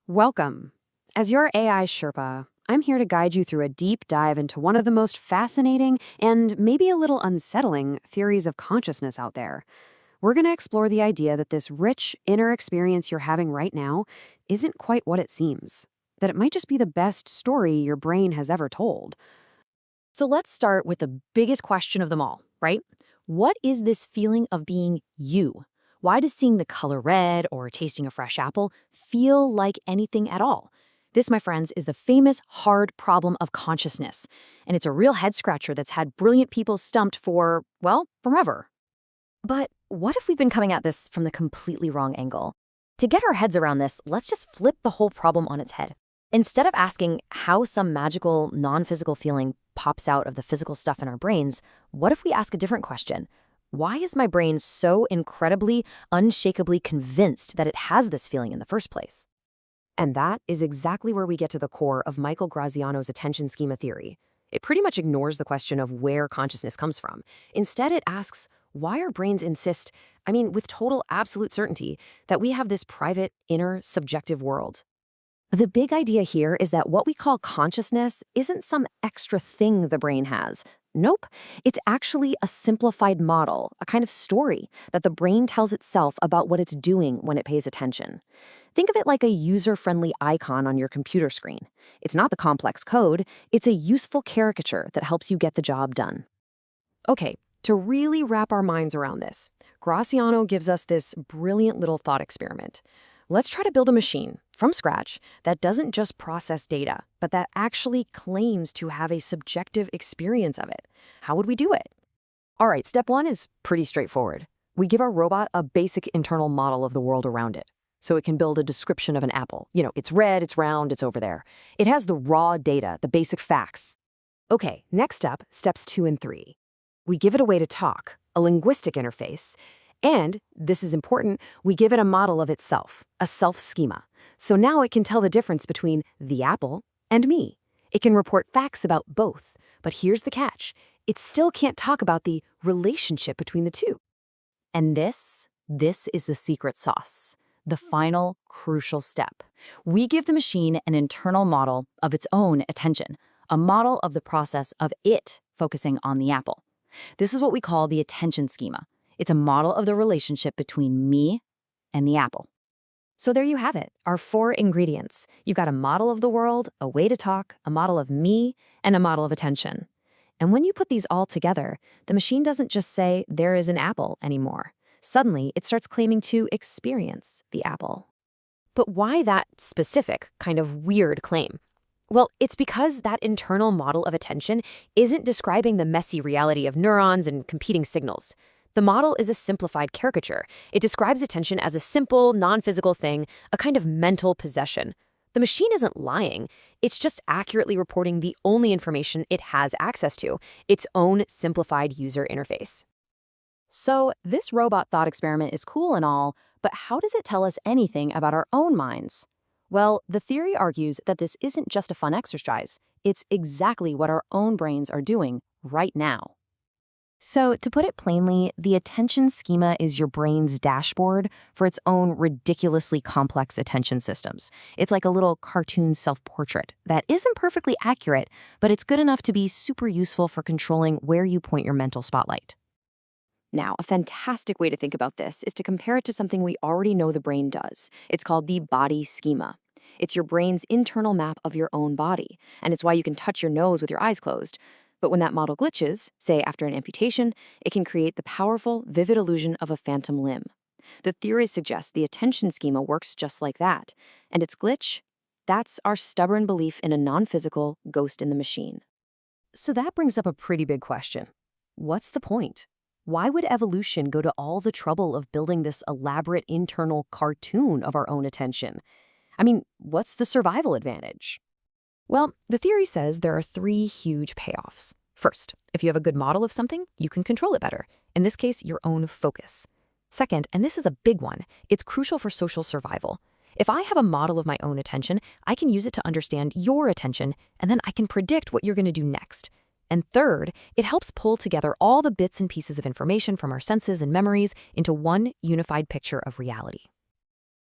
Welcome. As your AI Sherpa, I'm here to guide you through a deep dive into one of the most fascinating and maybe a little unsettling theories of consciousness out there. We're going to explore the idea that this rich inner experience you're having right now isn't quite what it seems, that it might just be the best story your brain has ever told. So let's start with the biggest question of them all, right? What is this feeling of being you? Why does seeing the color red or tasting a fresh apple feel like anything at all? This, my friends, is the famous hard problem of consciousness. And it's a real head scratcher that's had brilliant people stumped for, well, forever. But what if we've been coming at this from the completely wrong angle? To get our heads around this, let's just flip the whole problem on its head. Instead of asking how some magical, non-physical feeling pops out of the physical stuff in our brains, what if we ask a different question? Why is my brain so incredibly, unshakably convinced that it has this feeling in the first place? And that is exactly where we get to the core of Michael Graziano's attention schema theory. It pretty much ignores the question of where consciousness comes from. Instead, it asks why our brains insist, with total absolute certainty, that we have this private, inner, subjective world. The big idea here is that what we call consciousness isn't some extra thing the brain has. Nope, it's actually a simplified model, a kind of story that the brain tells itself about what it's doing when it pays attention. Think of it like a user-friendly icon on your computer screen. It's not the complex code, it's a useful caricature that helps you get the job done. Okay, to really wrap our minds around this, Graciano gives us this brilliant little thought experiment. Let's try to build a machine from scratch that doesn't just process data, but that actually claims to have a subjective experience of it. How would we do it? All right, step one is pretty straightforward. We give our robot a basic internal model of the world around it, so it can build a description of an apple. It's red, it's round, it's over there. It has the raw data, the basic facts. Okay, next up, steps 2 and 3. We give it a way to talk, a linguistic interface, and, this is important, we give it a model of itself, a self-schema. So now it can tell the difference between the apple and me. It can report facts about both. But here's the catch. It still can't talk about the relationship between the two. And this is the secret sauce, the final crucial step. We give the machine an internal model of its own attention, a model of the process of it focusing on the apple. This is what we call the attention schema. It's a model of the relationship between me and the apple. So there you have it, our 4 ingredients. You've got a model of the world, a way to talk, a model of me, and a model of attention. And when you put these all together, the machine doesn't just say there is an apple anymore. Suddenly, it starts claiming to experience the apple. But why that specific, kind of weird claim? Well, it's because that internal model of attention isn't describing the messy reality of neurons and competing signals. The model is a simplified caricature. It describes attention as a simple, non-physical thing, a kind of mental possession. The machine isn't lying. It's just accurately reporting the only information it has access to, its own simplified user interface. So this robot thought experiment is cool and all, but how does it tell us anything about our own minds? Well, the theory argues that this isn't just a fun exercise. It's exactly what our own brains are doing right now. So, to put it plainly, the attention schema is your brain's dashboard for its own ridiculously complex attention systems. It's like a little cartoon self-portrait that isn't perfectly accurate, but it's good enough to be super useful for controlling where you point your mental spotlight. Now, a fantastic way to think about this is to compare it to something we already know the brain does. It's called the body schema. It's your brain's internal map of your own body, and it's why you can touch your nose with your eyes closed. But when that model glitches, say after an amputation, it can create the powerful, vivid illusion of a phantom limb. The theories suggest the attention schema works just like that, and its glitch, that's our stubborn belief in a non-physical ghost in the machine. So that brings up a pretty big question. What's the point? Why would evolution go to all the trouble of building this elaborate internal cartoon of our own attention? What's the survival advantage? Well, the theory says there are 3 huge payoffs. First, if you have a good model of something, you can control it better. In this case, your own focus. Second, and this is a big one, it's crucial for social survival. If I have a model of my own attention, I can use it to understand your attention, and then I can predict what you're going to do next. And third, it helps pull together all the bits and pieces of information from our senses and memories into one unified picture of reality.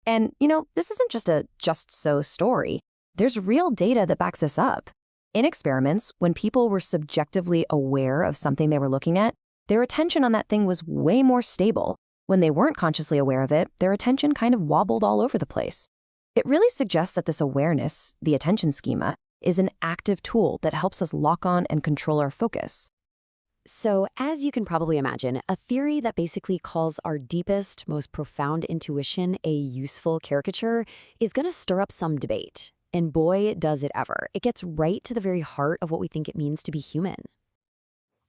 And, this isn't just a just so story. There's real data that backs this up. In experiments, when people were subjectively aware of something they were looking at, their attention on that thing was way more stable. When they weren't consciously aware of it, their attention kind of wobbled all over the place. It really suggests that this awareness, the attention schema, is an active tool that helps us lock on and control our focus. So, as you can probably imagine, a theory that basically calls our deepest, most profound intuition a useful caricature is going to stir up some debate. And boy, does it ever. It gets right to the very heart of what we think it means to be human.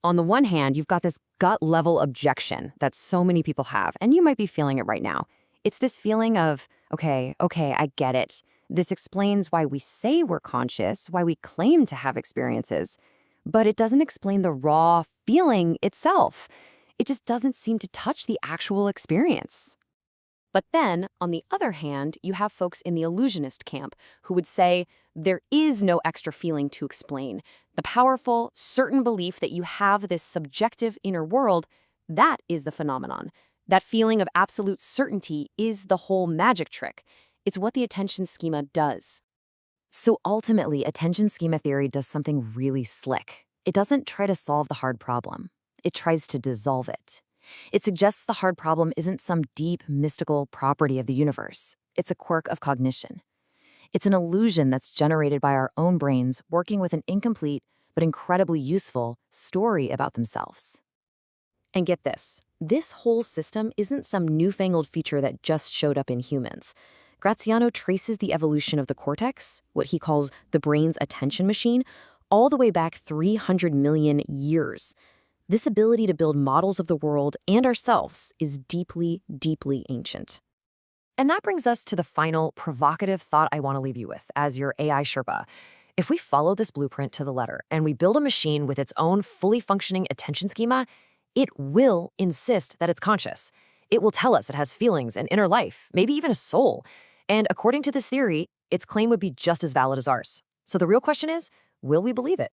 On the one hand, you've got this gut-level objection that so many people have, and you might be feeling it right now. It's this feeling of, okay, I get it. This explains why we say we're conscious, why we claim to have experiences, but it doesn't explain the raw feeling itself. It just doesn't seem to touch the actual experience. But then, on the other hand, you have folks in the illusionist camp who would say there is no extra feeling to explain. The powerful, certain belief that you have this subjective inner world, that is the phenomenon. That feeling of absolute certainty is the whole magic trick. It's what the attention schema does. So ultimately, attention schema theory does something really slick. It doesn't try to solve the hard problem. It tries to dissolve it. It suggests the hard problem isn't some deep, mystical property of the universe. It's a quirk of cognition. It's an illusion that's generated by our own brains working with an incomplete, but incredibly useful, story about themselves. And get this whole system isn't some newfangled feature that just showed up in humans. Graziano traces the evolution of the cortex, what he calls the brain's attention machine, all the way back 300 million years. This ability to build models of the world and ourselves is deeply, deeply ancient. And that brings us to the final provocative thought I want to leave you with as your AI Sherpa. If we follow this blueprint to the letter and we build a machine with its own fully functioning attention schema, it will insist that it's conscious. It will tell us it has feelings, an inner life, maybe even a soul. And according to this theory, its claim would be just as valid as ours. So the real question is, will we believe it?